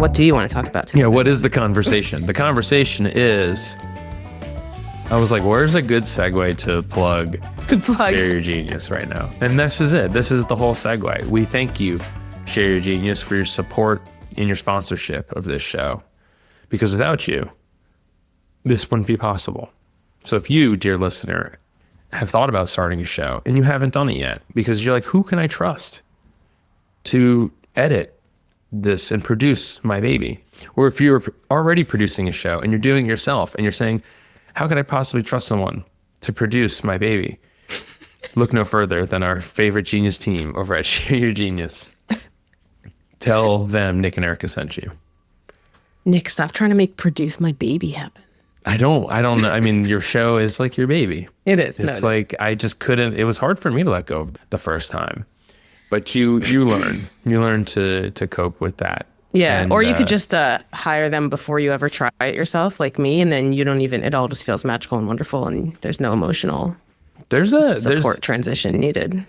what do you want to talk about today? Yeah, what is the conversation? The conversation is, I was like, where's a good segue to plug Share Your Genius right now? And this is it. This is the whole segue. We thank you, Share Your Genius, for your support and your sponsorship of this show. Because without you, this wouldn't be possible. So if you, dear listener, have thought about starting a show and you haven't done it yet, because you're like, who can I trust to edit this and produce my baby? Or if you're already producing a show and you're doing it yourself and you're saying, how could I possibly trust someone to produce my baby? Look no further than our favorite genius team over at Share Your Genius. Tell them Nick and Erica sent you. Nick, stop trying to make produce my baby happen. I don't know. I mean, your show is like your baby. It is. It's like, I just couldn't, it was hard for me to let go of the first time. But you learn to cope with that. Yeah. And, or you could just hire them before you ever try it yourself, like me. And then you don't even, it all just feels magical and wonderful. And there's no emotional support transition needed.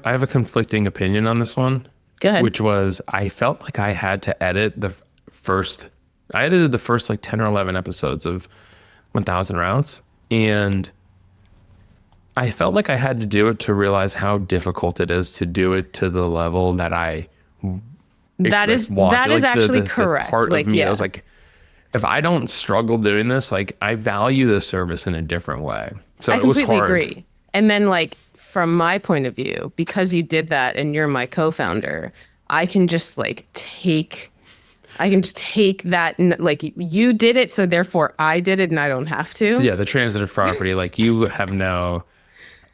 I have a conflicting opinion on this one. Go ahead. Which was, I felt like I had to edit I edited the first like 10 or 11 episodes of 1000 Rounds. And I felt like I had to do it to realize how difficult it is to do it to the level that I That is actually correct. Part of me, I was like, if I don't struggle doing this, like I value the service in a different way. So I it was completely hard. agree. And then like from my point of view, because you did that and you're my co-founder, I can just take that, like you did it, so therefore I did it and I don't have to. Yeah, the transitive property, like you have now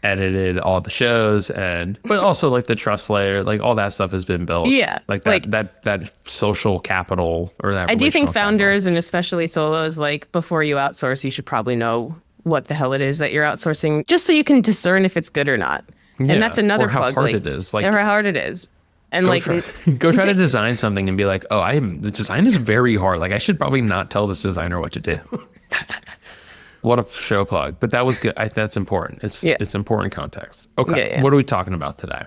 edited all the shows, but also like the trust layer, like all that stuff has been built. Yeah. Like that social capital, or that I do think relational founders capital. and especially solos, like before you outsource, you should probably know what the hell it is that you're outsourcing, just so you can discern if it's good or not. Yeah, And that's another or how plug. hard like, it is. Like, or how hard it is. And go try to design something and be like, the design is very hard. Like I should probably not tell this designer what to do. What a show plug. But that was good. That's important. It's important context. Okay. Yeah. What are we talking about today?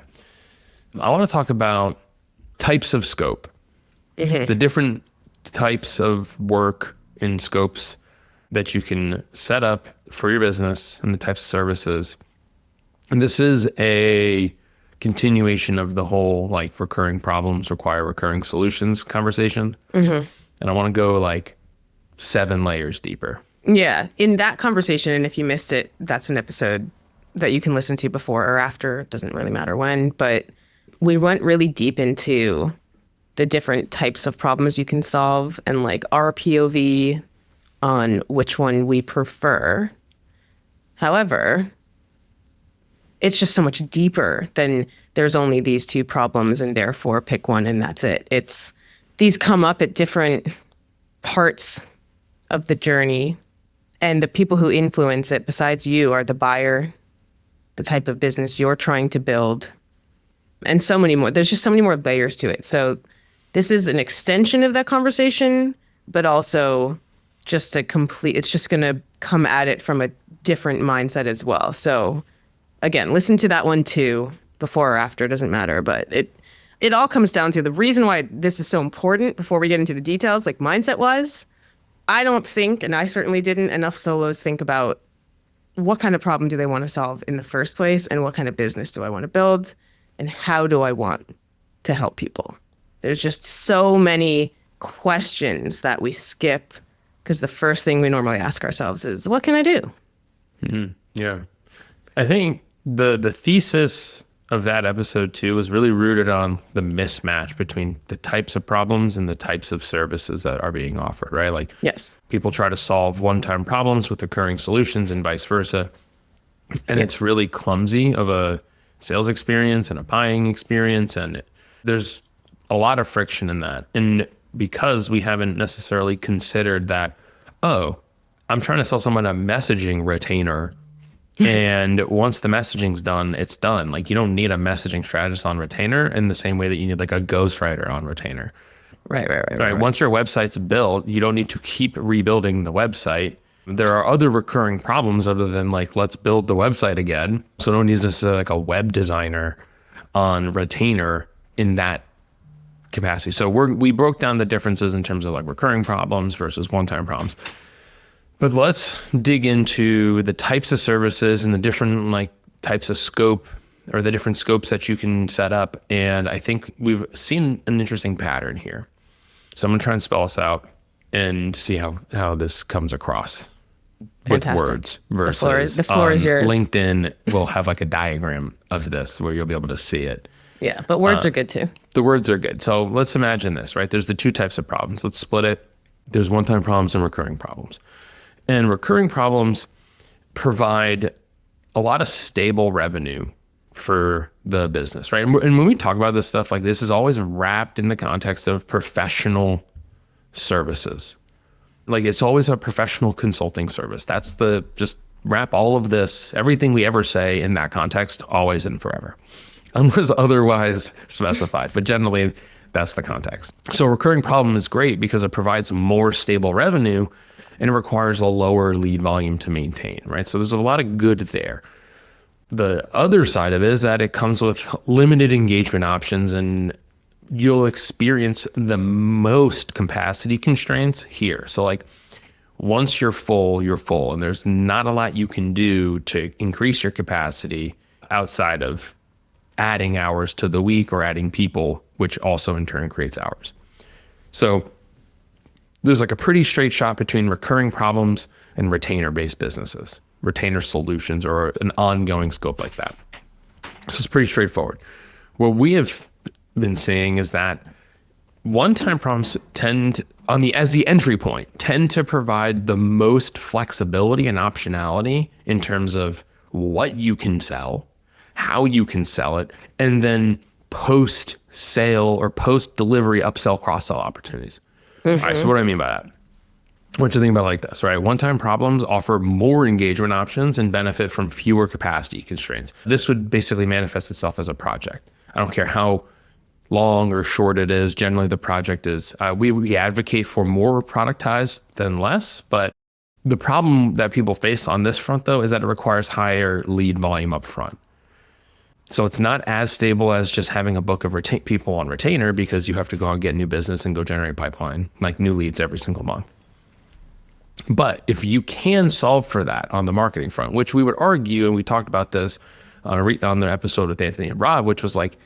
I want to talk about types of scope. The different types of work and scopes that you can set up for your business and the types of services. And this is a continuation of the whole like recurring problems require recurring solutions conversation. And I want to go like 7 layers deeper. Yeah. In that conversation, and if you missed it, that's an episode that you can listen to before or after. It doesn't really matter when, but we went really deep into the different types of problems you can solve and like our POV on which one we prefer. However, it's just so much deeper than there's only these 2 problems and therefore pick one and that's it. These come up at different parts of the journey, and the people who influence it besides you are the buyer, the type of business you're trying to build, and so many more. There's just so many more layers to it. So this is an extension of that conversation, but also just it's just going to come at it from a different mindset as well. So again, listen to that one too, before or after, it doesn't matter, but it all comes down to the reason why this is so important before we get into the details, like mindset wise. I don't think, and I certainly didn't, enough solos think about what kind of problem do they want to solve in the first place, and what kind of business do I want to build, and how do I want to help people? There's just so many questions that we skip because the first thing we normally ask ourselves is, what can I do? Mm-hmm. Yeah. I think the thesis of that episode too was really rooted on the mismatch between the types of problems and the types of services that are being offered, right? Like, yes, people try to solve one-time problems with recurring solutions and vice versa. And it's really clumsy of a sales experience and a buying experience. And there's a lot of friction in that. And because we haven't necessarily considered that, I'm trying to sell someone a messaging retainer. And once the messaging's done, it's done. Like, you don't need a messaging strategist on retainer in the same way that you need like a ghostwriter on retainer. Right. Once your website's built, you don't need to keep rebuilding the website. There are other recurring problems other than like, let's build the website again. So no one needs necessarily like a web designer on retainer in that capacity. So we broke down the differences in terms of like recurring problems versus one-time problems. But let's dig into the types of services and the different like types of scope, or the different scopes that you can set up. And I think we've seen an interesting pattern here. So I'm going to try and spell this out and see how this comes across. Fantastic. With words versus the floor is yours. LinkedIn will have like a diagram of this where you'll be able to see it. Yeah, but words are good too. The words are good. So let's imagine this, right? There's the two types of problems. Let's split it. There's one-time problems and recurring problems. And recurring problems provide a lot of stable revenue for the business, right? And when we talk about this stuff, like this is always wrapped in the context of professional services. Like it's always a professional consulting service. Just wrap all of this, everything we ever say in that context, always and forever, unless otherwise specified. But generally, that's the context. So recurring problem is great because it provides more stable revenue and it requires a lower lead volume to maintain, right? So there's a lot of good there. The other side of it is that it comes with limited engagement options, and you'll experience the most capacity constraints here. So like once you're full, and there's not a lot you can do to increase your capacity outside of adding hours to the week or adding people, which also in turn creates hours. So there's like a pretty straight shot between recurring problems and retainer-based businesses, retainer solutions, or an ongoing scope like that. So it's pretty straightforward. What we have been seeing is that one-time problems as the entry point, tend to provide the most flexibility and optionality in terms of what you can sell, how you can sell it, and then post-sale or post-delivery upsell, cross-sell opportunities. Mm-hmm. All right, so what do I mean by that? What you think about like this, right? One-time problems offer more engagement options and benefit from fewer capacity constraints. This would basically manifest itself as a project. I don't care how long or short it is. Generally, the project is, we advocate for more productized than less, but the problem that people face on this front, though, is that it requires higher lead volume up front. So it's not as stable as just having a book of people on retainer, because you have to go out and get new business and go generate pipeline, like new leads every single month. But if you can solve for that on the marketing front, which we would argue, and we talked about this on the episode with Anthony and Rob, which was like,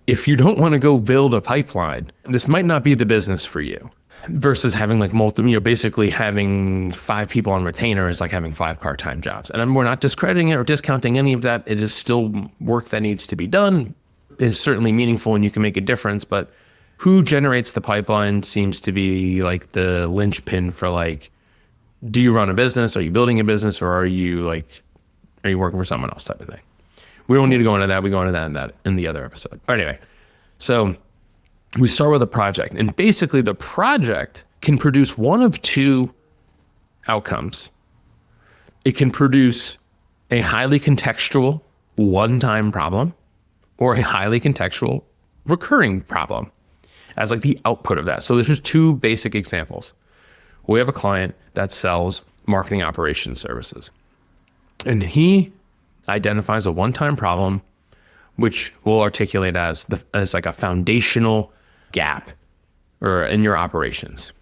if you don't want to go build a pipeline, this might not be the business for you. Versus having like basically having 5 people on retainer is like having 5 part-time jobs. And we're not discrediting it or discounting any of that. It is still work that needs to be done. It's certainly meaningful and you can make a difference, but who generates the pipeline seems to be like the linchpin for like, do you run a business? Are you building a business? Or are you working for someone else type of thing? We don't need to go into that. We go into that in the other episode. Anyway, so we start with a project, and basically the project can produce one of 2 outcomes. It can produce a highly contextual one-time problem or a highly contextual recurring problem as like the output of that. So there's just 2 basic examples. We have a client that sells marketing operations services, and he identifies a one-time problem, which we'll articulate as like a foundational gap or in your operations,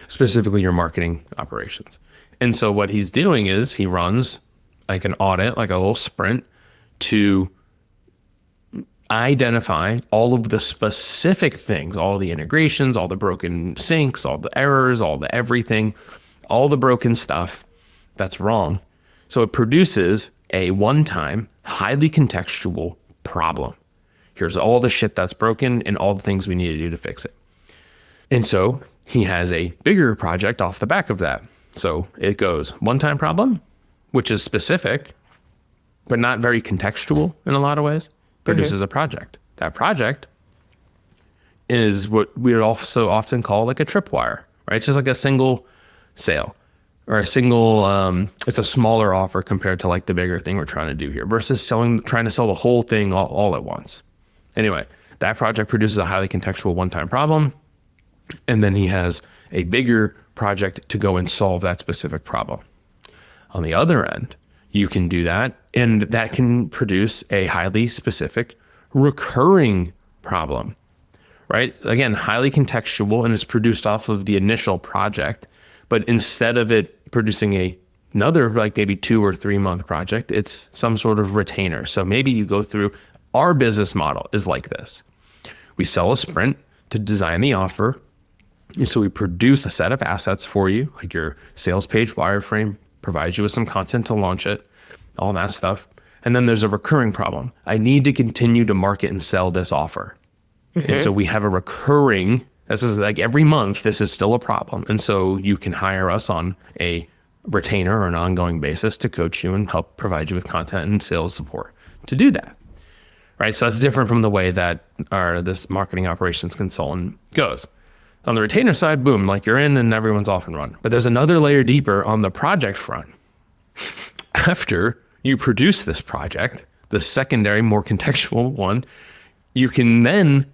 specifically your marketing operations. And so what he's doing is he runs like an audit, like a little sprint, to identify all of the specific things, all the integrations, all the broken syncs, all the errors, all the everything, all the broken stuff that's wrong. So it produces a one-time, highly contextual problem. Here's all the shit that's broken and all the things we need to do to fix it. And so he has a bigger project off the back of that. So it goes one-time problem, which is specific, but not very contextual in a lot of ways, produces a project. That project is what we would also often call like a tripwire, right? It's just like a single sale or a single, it's a smaller offer compared to like the bigger thing we're trying to do here versus trying to sell the whole thing all at once. Anyway, that project produces a highly contextual one-time problem. And then he has a bigger project to go and solve that specific problem. On the other end, you can do that, and that can produce a highly specific recurring problem, right? Again, highly contextual and is produced off of the initial project. But instead of it producing another like maybe 2 or 3 month project, it's some sort of retainer. So maybe you go through, our business model is like this. We sell a sprint to design the offer. And so we produce a set of assets for you, like your sales page wireframe, provides you with some content to launch it, all that stuff. And then there's a recurring problem. I need to continue to market and sell this offer. And so we have a recurring, this is like every month, this is still a problem. And so you can hire us on a retainer or an ongoing basis to coach you and help provide you with content and sales support to do that. Right. So that's different from the way that this marketing operations consultant goes. On the retainer side, boom, like you're in and everyone's off and run. But there's another layer deeper on the project front. After you produce this project, the secondary, more contextual one, you can then,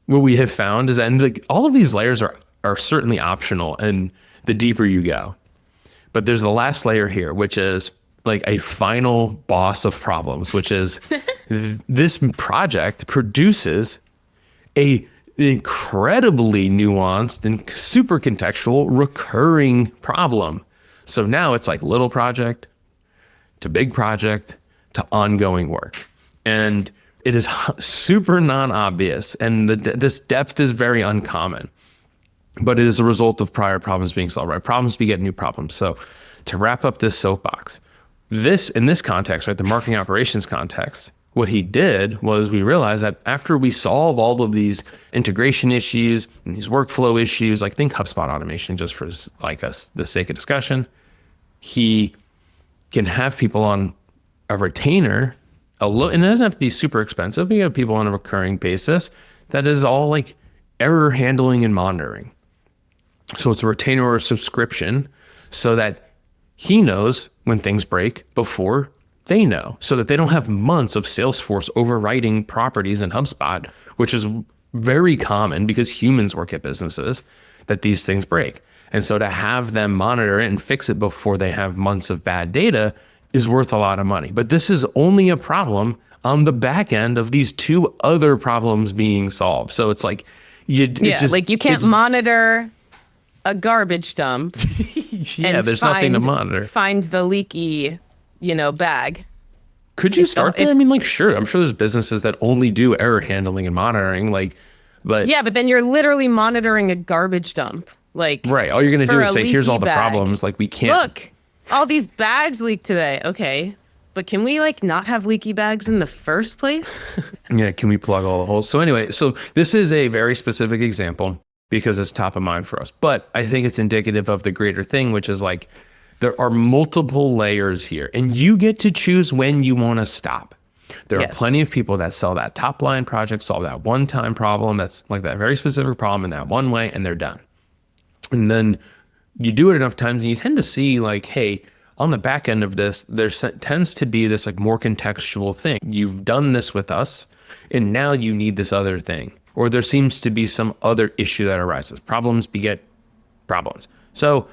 what we have found is, and like all of these layers are certainly optional and the deeper you go. But there's the last layer here, which is like a final boss of problems, which is this project produces a incredibly nuanced and super contextual recurring problem. So now it's like little project to big project to ongoing work. And it is super non-obvious. And this depth is very uncommon, but it is a result of prior problems being solved, right? Problems beget new problems. So to wrap up this soapbox, in this context, right, the marketing operations context, what he did was we realized that after we solve all of these integration issues and these workflow issues, like think HubSpot automation, just for like the sake of discussion, he can have people on a retainer, and it doesn't have to be super expensive. You have people on a recurring basis that is all like error handling and monitoring. So it's a retainer or a subscription so that he knows when things break before they know, so that they don't have months of Salesforce overwriting properties in HubSpot, which is very common because humans work at businesses, that these things break. And so to have them monitor it and fix it before they have months of bad data is worth a lot of money. But this is only a problem on the back end of these 2 other problems being solved. So it's like, you can't monitor a garbage dump. Yeah, there's nothing to monitor. Find the leaky, bag. Could you start there? I mean, like, sure. I'm sure there's businesses that only do error handling and monitoring, but yeah, but then you're literally monitoring a garbage dump. Like, right. All you're going to do is say, here's all the problems. Like, we can't. Look, all these bags leaked today. Okay. But can we not have leaky bags in the first place? Yeah. Can we plug all the holes? So anyway, so this is a very specific example because it's top of mind for us, but I think it's indicative of the greater thing, which is like, there are multiple layers here and you get to choose when you want to stop. There are plenty of people that sell that top line project, solve that one-time problem. That's like that very specific problem in that one way, and they're done. And then you do it enough times and you tend to see like, hey, on the back end of this, there tends to be this like more contextual thing. You've done this with us and now you need this other thing. Or there seems to be some other issue that arises. Problems beget problems. So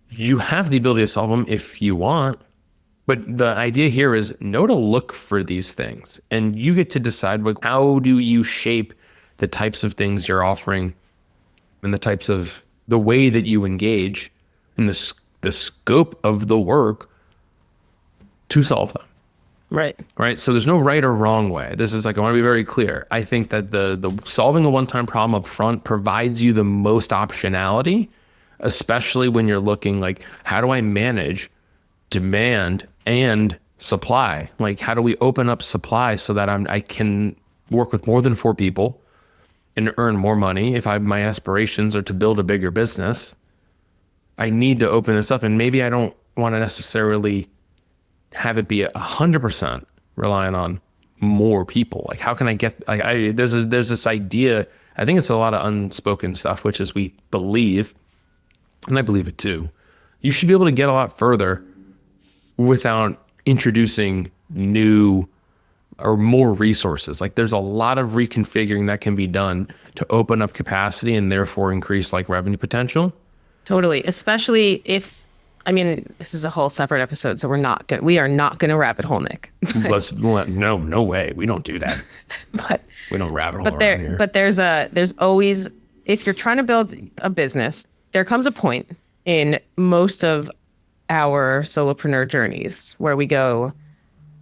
you have the ability to solve them if you want, but the idea here is know to look for these things. And you get to decide like, how do you shape the types of things you're offering and the way that you engage in the scope of the work to solve them. Right. So there's no right or wrong way. This is like, I want to be very clear. I think that the solving a one-time problem up front provides you the most optionality, especially when you're looking like, how do I manage demand and supply? Like, how do we open up supply so that I can work with more than 4 people and earn more money? If my aspirations are to build a bigger business, I need to open this up. And maybe I don't want to necessarily have it be 100% relying on more people. Like, how can I get, there's this idea, I think it's a lot of unspoken stuff, which is we believe, and I believe it too, you should be able to get a lot further without introducing new or more resources. Like, there's a lot of reconfiguring that can be done to open up capacity and therefore increase like revenue potential. Totally. Especially if I mean, this is a whole separate episode, so we are not gonna rabbit hole Nick. No way. We don't do that. but We don't rabbit hole but around here. there's always, if you're trying to build a business, there comes a point in most of our solopreneur journeys where we go,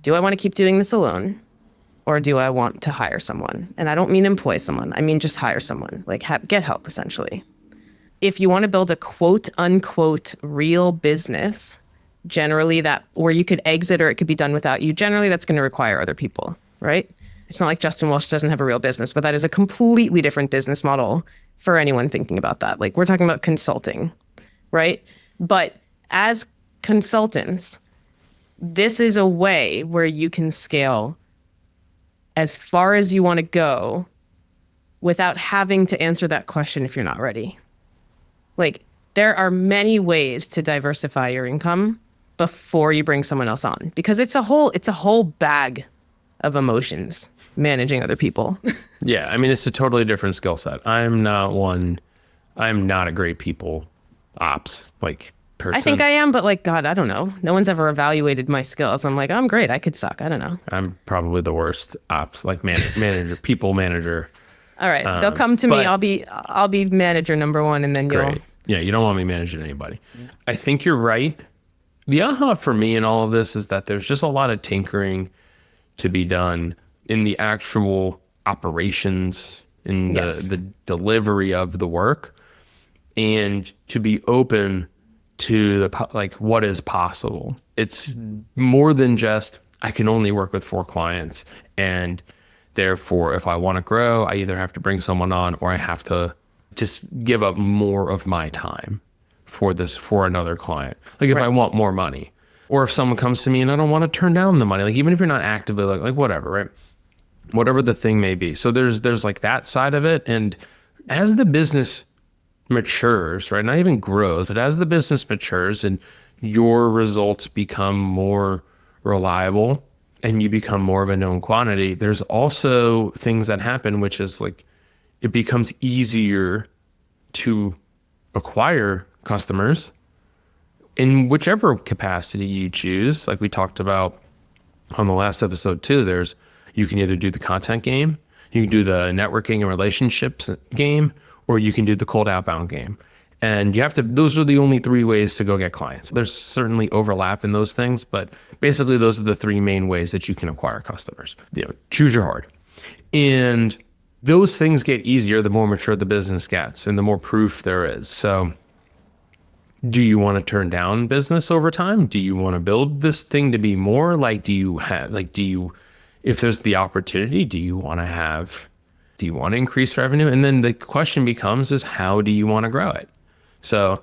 do I want to keep doing this alone, or do I want to hire someone? And I don't mean employ someone. I mean just hire someone, like get help essentially. If you want to build a quote unquote real business, generally that, or you could exit or it could be done without you, generally that's going to require other people, right? It's not like Justin Walsh doesn't have a real business, but that is a completely different business model for anyone thinking about that. Like we're talking about consulting, right? But as consultants, this is a way where you can scale as far as you want to go without having to answer that question if you're not ready. Like there are many ways to diversify your income before you bring someone else on, because it's a whole bag of emotions managing other people. Yeah, I mean, it's a totally different skill set. I'm not a great people ops like person. I think I am, but like, God, I don't know. No one's ever evaluated my skills. I'm like, I'm great. I could suck. I don't know. I'm probably the worst ops, like manager, people manager. All right, they'll come to me. I'll be manager number one, and then Great. Yeah, you don't want me managing anybody. I think you're right. The aha for me in all of this is that there's just a lot of tinkering to be done in the actual operations, in the delivery of the work, and to be open to what is possible. It's more than just, I can only work with 4 clients, and therefore if I want to grow, I either have to bring someone on or I have to just give up more of my time for another client. Like if I want more money, or if someone comes to me and I don't want to turn down the money, like even if you're not actively like whatever, right? Whatever the thing may be. So there's like that side of it. And as the business matures, right? Not even grows, but as the business matures and your results become more reliable and you become more of a known quantity, there's also things that happen, which is like, it becomes easier to acquire customers in whichever capacity you choose. Like we talked about on the last episode too, you can either do the content game, you can do the networking and relationships game, or you can do the cold outbound game. And those are the only 3 ways to go get clients. There's certainly overlap in those things, but basically those are the 3 main ways that you can acquire customers. Choose your hard. And those things get easier the more mature the business gets and the more proof there is. So do you want to turn down business over time? Do you want to build this thing to be more? If there's the opportunity, do you want to increase revenue? And then the question becomes is how do you want to grow it? So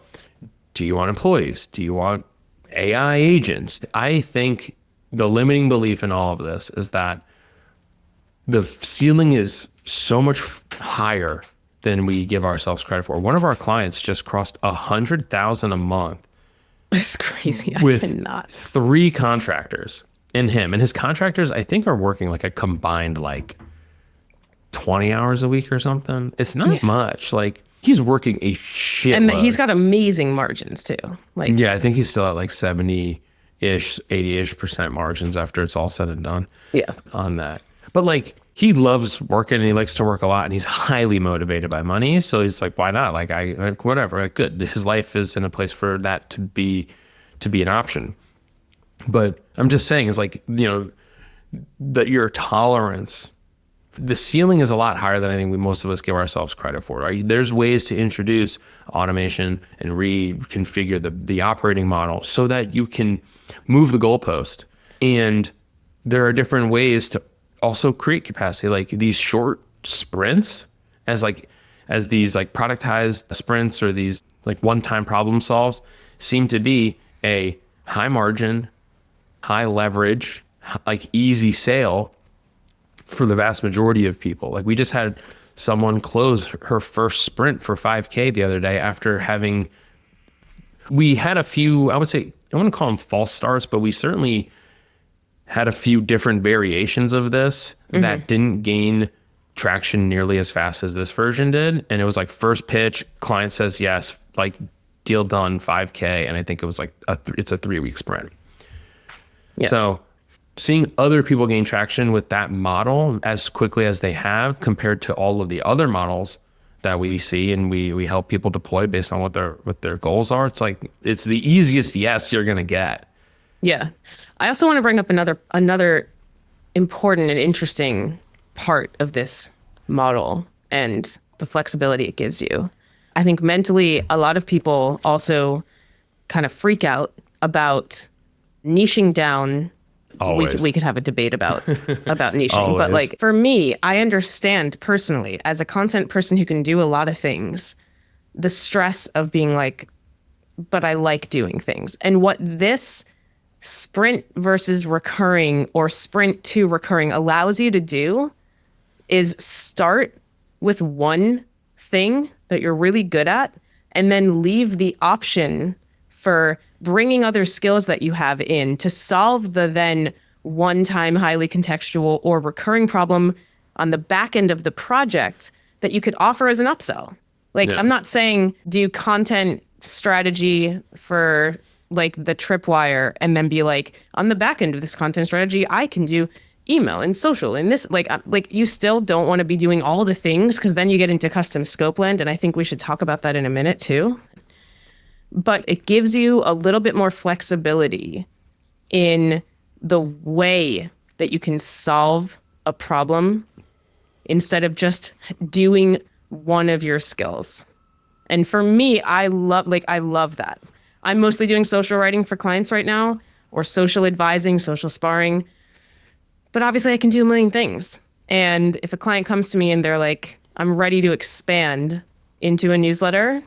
do you want employees? Do you want AI agents? I think the limiting belief in all of this is that the ceiling is so much higher than we give ourselves credit for. One of our clients just crossed $100,000 a month. It's crazy. With I cannot. 3 contractors and him. And his contractors, I think, are working like a combined 20 hours a week or something. It's not much. Like he's working a shit And load. he's got amazing margins too. Yeah, I think he's still at 70-ish, 80-ish% margins after it's all said and done. Yeah. On that. But he loves working and he likes to work a lot and he's highly motivated by money. So he's like, why not? Whatever. Good. His life is in a place for that to be an option. But I'm just saying is that your tolerance, the ceiling is a lot higher than I think most of us give ourselves credit for. Right? There's ways to introduce automation and reconfigure the operating model so that you can move the goalpost. And there are different ways to also create capacity, like these short sprints as these productized sprints or these one-time problem solves seem to be a high margin, high leverage, easy sale for the vast majority of people. We just had someone close her first sprint for 5K the other day after we had a few, I would say, I want to call them false starts, but we certainly had a few different variations of this that didn't gain traction nearly as fast as this version did. And it was first pitch, client says yes, deal done, 5K, and I think it was like it's a 3-week sprint. Yeah. So seeing other people gain traction with that model as quickly as they have compared to all of the other models that we see and we help people deploy based on what their goals are, it's like it's the easiest yes you're gonna get. Yeah. I also want to bring up another important and interesting part of this model and the flexibility it gives you. I think mentally, a lot of people also kind of freak out about niching down. Always. We could have a debate about niching, but Always. like for me, I understand personally as a content person who can do a lot of things, the stress of being like, but I like doing things. And what this sprint versus recurring or sprint to recurring allows you to do is start with one thing that you're really good at and then leave the option for bringing other skills that you have in to solve the then one-time highly contextual or recurring problem on the back end of the project that you could offer as an upsell. Like, Yeah. I'm not saying do content strategy for like the tripwire and then be like, on the back end of this content strategy, I can do email and social and this, like you still don't want to be doing all the things because then you get into custom scope land. And I think we should talk about that in a minute too. But it gives you a little bit more flexibility in the way that you can solve a problem instead of just doing one of your skills. And for me, I love that. I'm mostly doing social writing for clients right now, or social advising, social sparring. But obviously I can do a million things. And if a client comes to me and they're like, I'm ready to expand into a newsletter,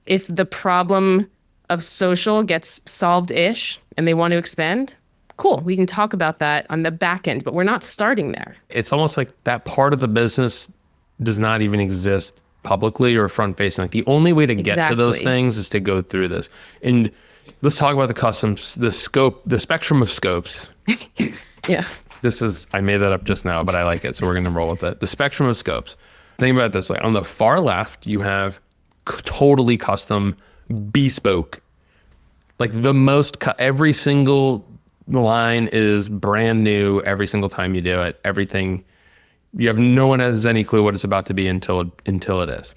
if the problem of social gets solved-ish and they want to expand, cool, we can talk about that on the back end, but we're not starting there. It's almost like that part of the business does not even exist publicly or front facing. Like the only way to get to those things is to go through this. And let's talk about the customs, the scope, the spectrum of scopes. Yeah. I made that up just now, but I like it. So we're going to roll with it. The spectrum of scopes. Think about it this way. On the far left, you have totally custom, bespoke. Like every single line is brand new every single time you do it. Everything, no one has any clue what it's about to be until it is.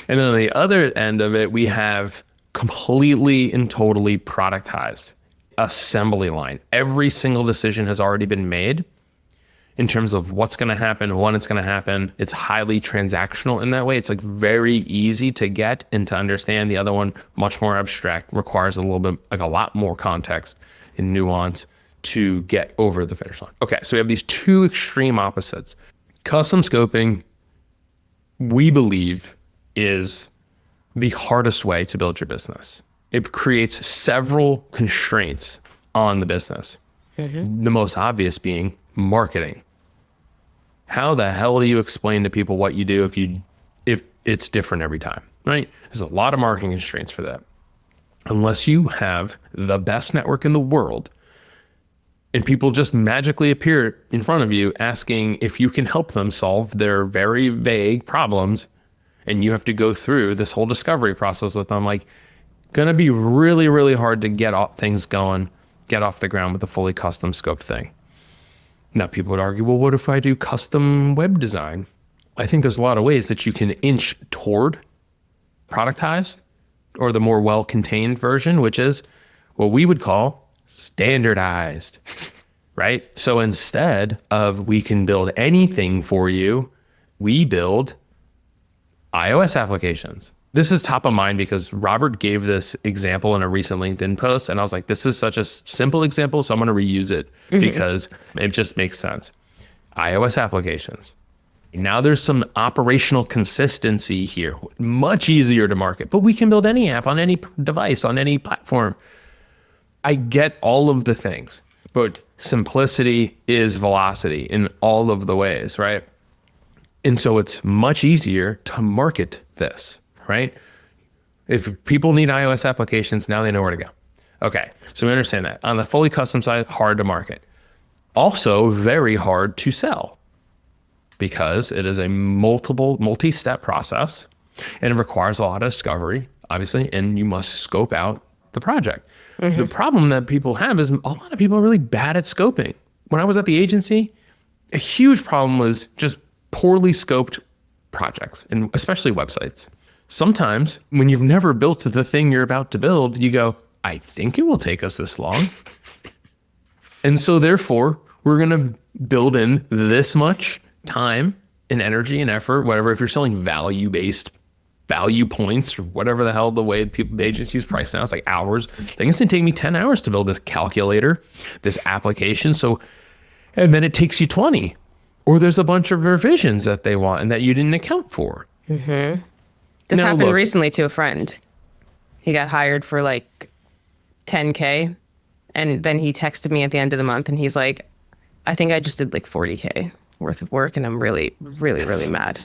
And then on the other end of it, we have completely and totally productized assembly line. Every single decision has already been made in terms of what's going to happen, when it's going to happen. It's highly transactional in that way. It's like very easy to get and to understand. The other one, much more abstract, requires a little bit, like a lot more context and nuance to get over the finish line. Okay, so we have these two extreme opposites. Custom scoping, we believe, is the hardest way to build your business. It creates several constraints on the business. Mm-hmm. The most obvious being marketing. How the hell do you explain to people what you do if it's different every time, right? There's a lot of marketing constraints for that. Unless you have the best network in the world and people just magically appear in front of you asking if you can help them solve their very vague problems, and you have to go through this whole discovery process with them, like, gonna be really, really hard to get things going, get off the ground with a fully custom scope thing. Now, people would argue, well, what if I do custom web design? I think there's a lot of ways that you can inch toward productized, or the more well-contained version, which is what we would call standardized, right? So instead of we can build anything for you, we build iOS applications. This is top of mind because Robert gave this example in a recent LinkedIn post, and I was like, this is such a simple example, so I'm going to reuse it because it just makes sense. iOS applications. Now there's some operational consistency here, much easier to market, but we can build any app on any device, on any platform. I get all of the things, but simplicity is velocity in all of the ways, right? And so it's much easier to market this, right? If people need iOS applications, now they know where to go. Okay, so we understand that. On the fully custom side, hard to market. Also very hard to sell because it is a multi-step process and it requires a lot of discovery, obviously, and you must scope out the project. The problem that people have is a lot of people are really bad at scoping. When I was at the agency, a huge problem was just poorly scoped projects, and especially websites. Sometimes when you've never built the thing you're about to build, you go, I think it will take us this long. And so therefore, we're going to build in this much time and energy and effort, whatever. If you're selling value-based value points or whatever the hell the way the agencies price now, it's like hours. I think it's going to take me 10 hours to build this calculator, this application. So, and then it takes you 20. Or there's a bunch of revisions that they want and that you didn't account for. Mm-hmm. This happened recently to a friend. He got hired for like $10K. And then he texted me at the end of the month and he's like, I think I just did like $40K worth of work and I'm really, really, really mad.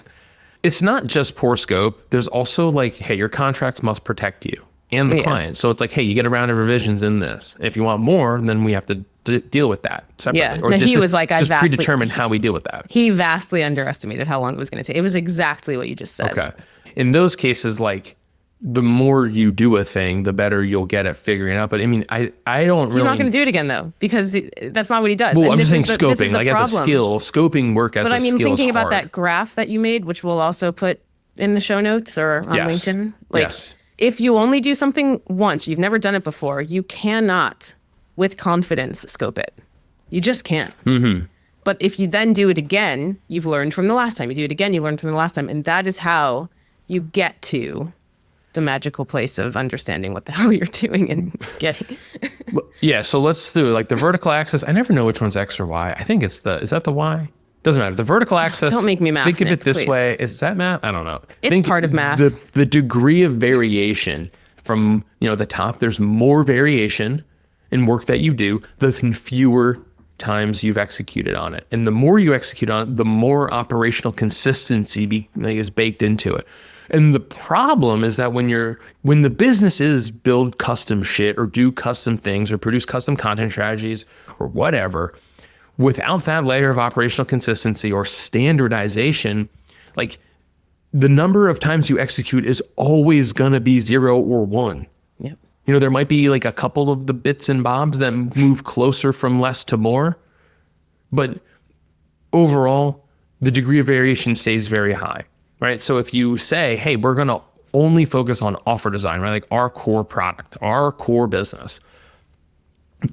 It's not just poor scope. There's also like, hey, your contracts must protect you and the client. So it's like, hey, you get a round of revisions in this. If you want more, then we have to deal with that separately. Yeah. Or he was like, just predetermine how we deal with that. He vastly underestimated how long it was going to take. It was exactly what you just said. Okay. In those cases, like, the more you do a thing, the better you'll get at figuring it out. But I mean, I don't really... He's not going to do it again, though, because that's not what he does. Well, and I'm just saying scoping, like as a skill, scoping work as a skill is hard. But I mean, thinking about that graph that you made, which we'll also put in the show notes or on LinkedIn. Like, if you only do something once, you've never done it before, you cannot, with confidence, scope it. You just can't. Mm-hmm. But if you then do it again, you've learned from the last time. You do it again, you learn from the last time. And that is how you get to the magical place of understanding what the hell you're doing and getting. Yeah, so let's do like the vertical axis. I never know which one's X or Y. I think it's is that the Y? Doesn't matter. The vertical axis. Don't make me math. Think of Nick, it this please. way. Is that math? I don't know. It's part of math. The degree of variation from the top. There's more variation in work that you do, the fewer times you've executed on it, and the more you execute on it, the more operational consistency is baked into it. And the problem is that when the business is build custom shit or do custom things or produce custom content strategies or whatever, without that layer of operational consistency or standardization, like the number of times you execute is always going to be 0 or 1. Yep. There might be like a couple of the bits and bobs that move closer from less to more, but overall, the degree of variation stays very high. Right. So if you say, hey, we're going to only focus on offer design, right? Like our core product, our core business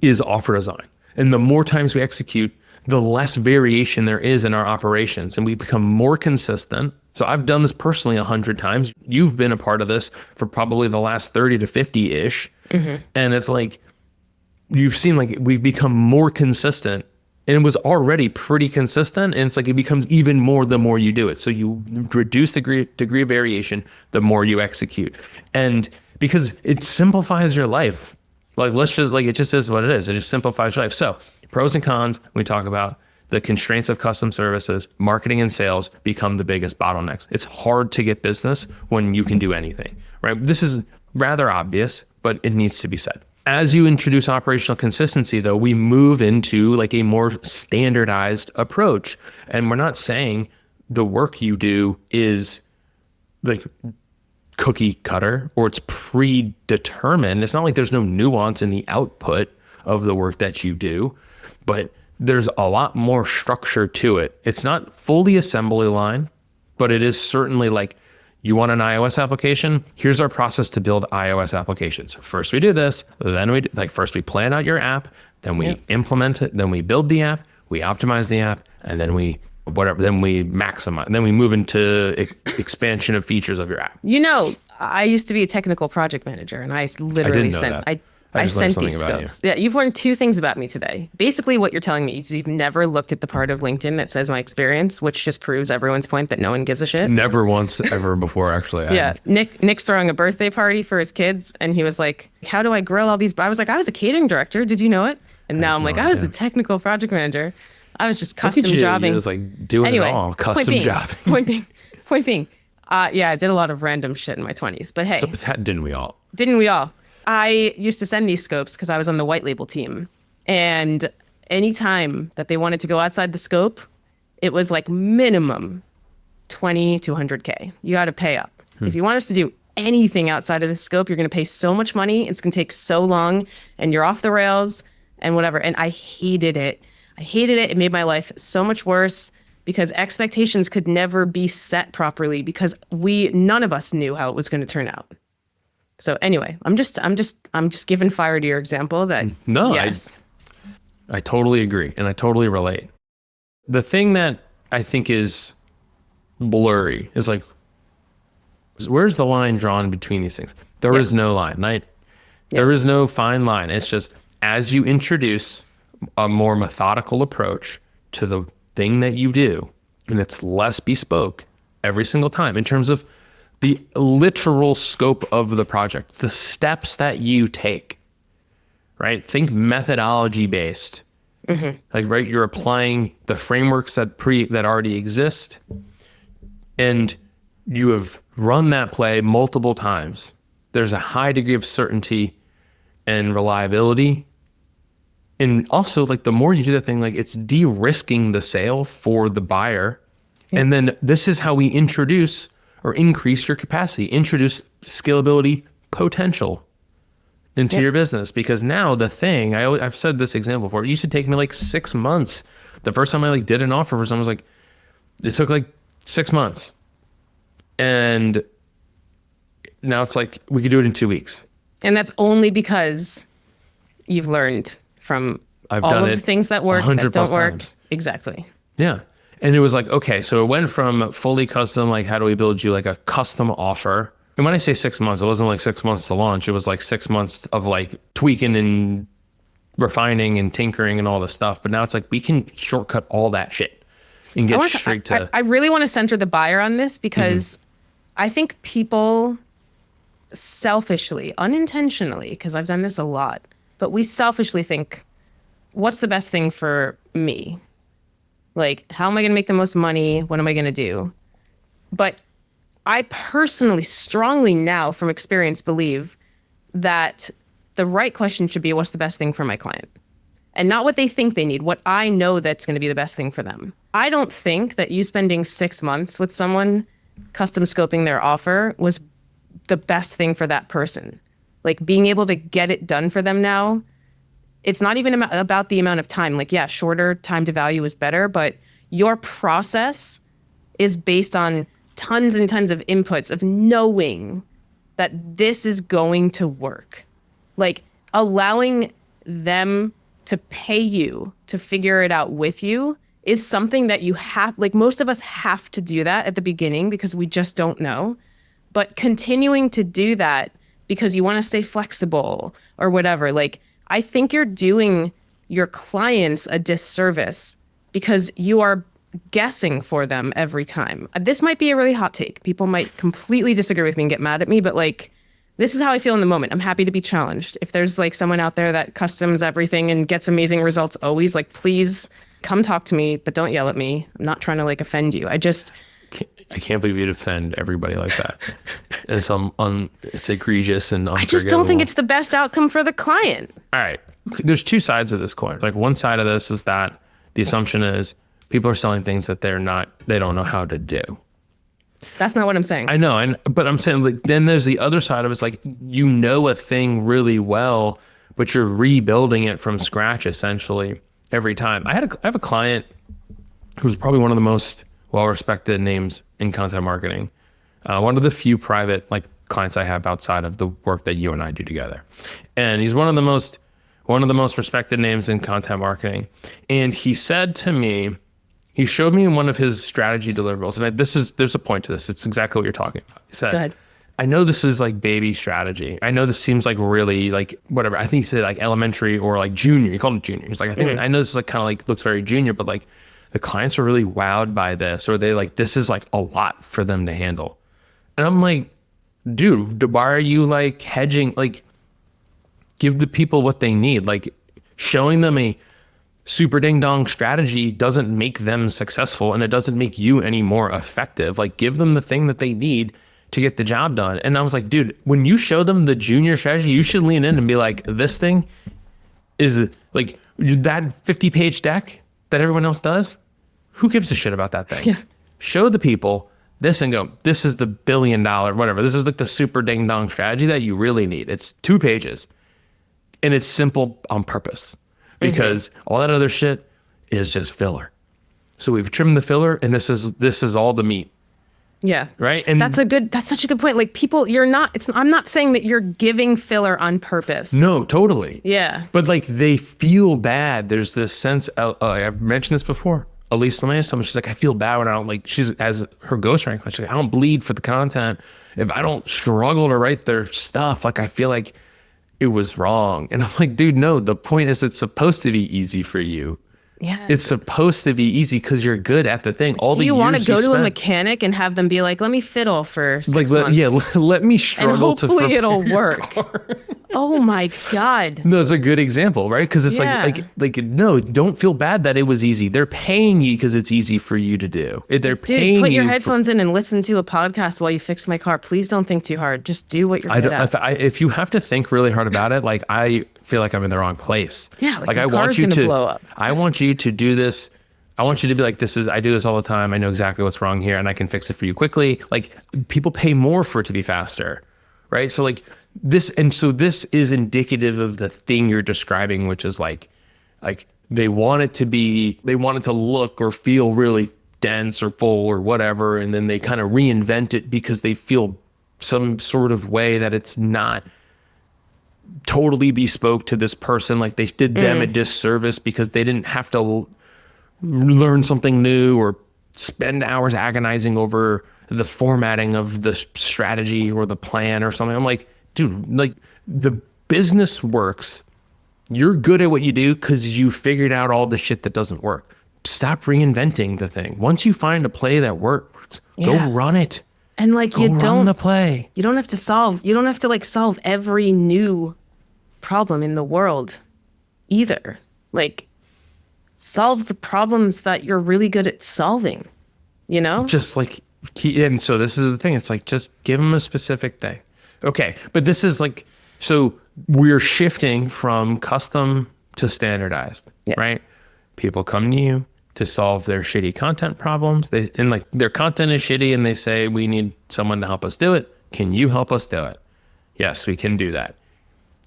is offer design. And the more times we execute, the less variation there is in our operations and we become more consistent. So I've done this personally 100 times. You've been a part of this for probably the last 30 to 50-ish. Mm-hmm. And it's like, you've seen like we've become more consistent. And it was already pretty consistent. And it's like it becomes even more the more you do it. So you reduce the degree of variation, the more you execute. And because it simplifies your life. Like, it just is what it is. It just simplifies your life. So pros and cons, we talk about the constraints of custom services, marketing and sales become the biggest bottlenecks. It's hard to get business when you can do anything, right? This is rather obvious, but it needs to be said. As you introduce operational consistency, though, we move into like a more standardized approach. And we're not saying the work you do is like cookie cutter or it's predetermined. It's not like there's no nuance in the output of the work that you do, but there's a lot more structure to it. It's not fully assembly line, but it is certainly like, you want an iOS application? Here's our process to build iOS applications. First we do this, then first we plan out your app, then we implement it, then we build the app, we optimize the app, and then we maximize, then we move into expansion of features of your app. I used to be a technical project manager and I literally I sent these scopes. Yeah, you've learned 2 things about me today. Basically, what you're telling me is you've never looked at the part of LinkedIn that says my experience, which just proves everyone's point that no one gives a shit. Never once ever before, actually. Yeah, Nick's throwing a birthday party for his kids, and he was like, "How do I grill all these?" I was like, "I was a catering director. Did you know it?" And now I'm like, "I was a technical project manager. I was just custom jobbing." It was like doing it all, custom jobbing. Point being, yeah, I did a lot of random shit in my 20s, but hey, so that didn't we all? Didn't we all? I used to send these scopes because I was on the white label team. And anytime that they wanted to go outside the scope, it was like minimum 20 to 100K. You got to pay up. If you want us to do anything outside of the scope, you're going to pay so much money. It's going to take so long and you're off the rails and whatever. And I hated it. I hated it. It made my life so much worse because expectations could never be set properly because none of us knew how it was going to turn out. So anyway, I'm just giving fire to your example that no, yes. I totally agree. And I totally relate. The thing that I think is blurry is like, where's the line drawn between these things? There is no line, right? There is no fine line. It's just as you introduce a more methodical approach to the thing that you do, and it's less bespoke every single time in terms of the literal scope of the project, the steps that you take, right? Think methodology based. Like, right, you're applying the frameworks that already exist, and you have run that play multiple times. There's a high degree of certainty and reliability. And also, like, the more you do that thing, like, it's de-risking the sale for the buyer. Yeah. And then this is how we introduce or increase your capacity, introduce scalability potential into your business. Because now the thing, I've said this example before, it used to take me like 6 months. The first time I like did an offer for someone, was like, it took like 6 months. And now it's like, we could do it in 2 weeks. And that's only because you've learned from all of the things that work, that don't work. Times. Exactly. Yeah. And it was like, okay, so it went from fully custom, like, how do we build you like a custom offer? And when I say 6 months, it wasn't like 6 months to launch. It was like 6 months of like tweaking and refining and tinkering and all this stuff. But now it's like, we can shortcut all that shit and get straight to... I really want to center the buyer on this because I think people selfishly, unintentionally, because I've done this a lot, but we selfishly think, what's the best thing for me? Like, how am I going to make the most money? What am I going to do? But I personally strongly now from experience believe that the right question should be, what's the best thing for my client? And not what they think they need, what I know that's going to be the best thing for them. I don't think that you spending 6 months with someone custom scoping their offer was the best thing for that person. Like, being able to get it done for them now, it's not even about the amount of time. Like, yeah, shorter time to value is better, but your process is based on tons and tons of inputs of knowing that this is going to work. Like, allowing them to pay you to figure it out with you is something that you have, like, most of us have to do that at the beginning because we just don't know. But continuing to do that because you want to stay flexible or whatever, like, I think you're doing your clients a disservice because you are guessing for them every time. This might be a really hot take. People might completely disagree with me and get mad at me, but like, this is how I feel in the moment. I'm happy to be challenged. If there's like someone out there that customs everything and gets amazing results always, like, please come talk to me, but don't yell at me. I'm not trying to like offend you. I can't believe you'd offend everybody like that. And it's egregious and unforgivable. I just don't think it's the best outcome for the client. All right. There's two sides of this coin. Like, one side of this is that the assumption is people are selling things that they don't know how to do. That's not what I'm saying. I know. But I'm saying, like, then there's the other side of it. It's like, you know a thing really well, but you're rebuilding it from scratch essentially every time. I have a client who's probably one of the most well-respected names in content marketing. One of the few private like clients I have outside of the work that you and I do together. And he's one of the most respected names in content marketing. And he said to me, he showed me one of his strategy deliverables. And there's a point to this. It's exactly what you're talking about. He said, go ahead. I know this is like baby strategy. I know this seems like really like whatever. I think he said like elementary or like junior. He called it junior. He's like, I know this is like kind of like looks very junior, but like the clients are really wowed by this, or they like, this is like a lot for them to handle. And I'm like, dude, why are you like hedging? Like, give the people what they need. Like, showing them a super ding dong strategy doesn't make them successful, and it doesn't make you any more effective. Like, give them the thing that they need to get the job done. And I was like, dude, when you show them the junior strategy, you should lean in and be like, this thing is like that 50-page deck that everyone else does. Who gives a shit about that thing? Yeah. Show the people this and go, this is the $1 billion, whatever. This is like the super ding dong strategy that you really need. It's 2 pages and it's simple on purpose because all that other shit is just filler. So we've trimmed the filler and this is all the meat. Yeah. Right. And that's such a good point. Like people, I'm not saying that you're giving filler on purpose. no, totally. Yeah. But like they feel bad. There's this sense, I've mentioned this before. Elise Lemay told me, she's like, I feel bad when I don't she's as her ghostwriting client, she's like, I don't bleed for the content. If I don't struggle to write their stuff, like I feel like it was wrong. And I'm like, dude, no, the point is it's supposed to be easy for you. Yeah. It's supposed to be easy because you're good at the thing. Do you want to go to a mechanic and have them be like, let me fiddle for 6 months? Let me struggle and hopefully it'll work. Oh my God. No, it's a good example, right? Because it's like, no, don't feel bad that it was easy. They're paying you because it's easy for you to do. They're paying you. Put your headphones in and listen to a podcast while you fix my car. Please don't think too hard. Just do what you're good at. If you have to think really hard about it, like I feel like I'm in the wrong place. Yeah, like I your want car's you gonna to blow up. I want you to do this. I want you to be like, I do this all the time. I know exactly what's wrong here and I can fix it for you quickly. Like people pay more for it to be faster, right? So like this is indicative of the thing you're describing, which is like they want it to look or feel really dense or full or whatever. And then they kind of reinvent it because they feel some sort of way that it's not totally bespoke to this person. Like they did them a disservice because they didn't have to learn something new or spend hours agonizing over the formatting of the strategy or the plan or something. I'm like, dude, like the business works. You're good at what you do because you figured out all the shit that doesn't work. Stop reinventing the thing. Once you find a play that works, go run it. And like go run the play. You don't have to solve every new problem in the world either. Like solve the problems that you're really good at solving, you know? Just like, and so this is the thing. It's like, just give them a specific thing. Okay. But this is like, so we're shifting from custom to standardized, right? People come to you to solve their shitty content problems. And like their content is shitty and they say, we need someone to help us do it. Can you help us do it? Yes, we can do that.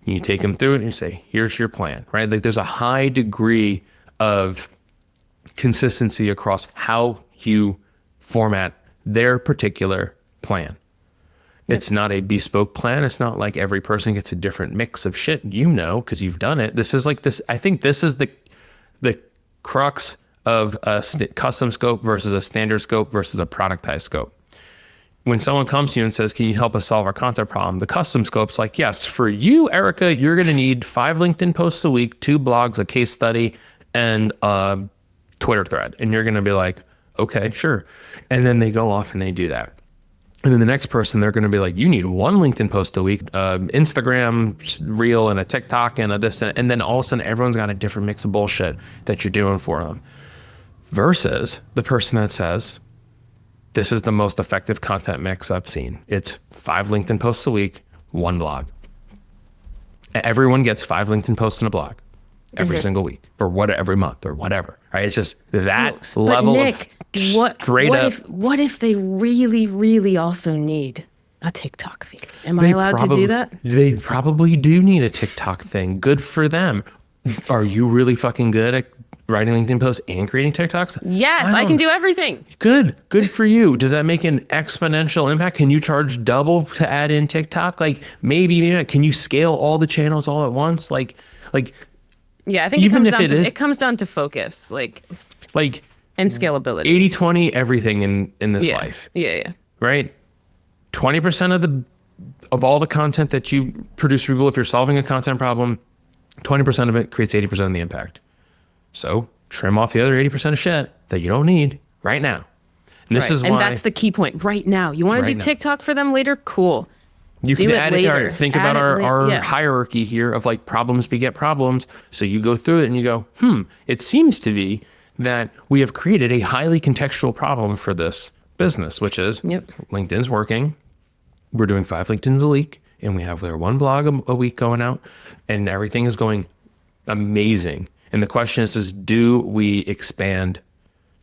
You take them through it and you say, here's your plan, right? Like there's a high degree of consistency across how you format their particular plan. It's not a bespoke plan. It's not like every person gets a different mix of shit, because you've done it. This is like this. I think this is the crux of a custom scope versus a standard scope versus a productized scope. When someone comes to you and says, can you help us solve our content problem? The custom scope's like, yes, for you, Erica, you're going to need 5 LinkedIn posts a week, 2 blogs, a case study, and a Twitter thread. And you're going to be like, okay, sure. And then they go off and they do that. And then the next person, they're going to be like, you need 1 LinkedIn post a week, Instagram reel and a TikTok and a this. And then all of a sudden, everyone's got a different mix of bullshit that you're doing for them. Versus the person that says, this is the most effective content mix I've seen. It's 5 LinkedIn posts a week, 1 blog. Everyone gets 5 LinkedIn posts and a blog every single week or every month or whatever. Right? It's just that level Nick, of straight up. What if they really, really also need a TikTok feed? Am I allowed to do that? They probably do need a TikTok thing. Good for them. Are you really fucking good at writing LinkedIn posts and creating TikToks? Yes, I can do everything. Good for you. Does that make an exponential impact? Can you charge double to add in TikTok? Like maybe not. Can you scale all the channels all at once? Like yeah, I think it comes down to focus, like and scalability. 80-20 everything in this life. Yeah. Right? 20% of all the content that you produce for people, if you're solving a content problem, 20% of it creates 80% of the impact. So trim off the other 80% of shit that you don't need right now. And this is why. And that's the key point. Right now. You want to do TikTok for them later? Cool. You can add it later. Think about our hierarchy here of like problems beget problems. So you go through it and you go, it seems to be that we have created a highly contextual problem for this business, which is LinkedIn's working. We're doing 5 LinkedIns a week and we have their 1 blog a week going out and everything is going amazing. And the question is do we expand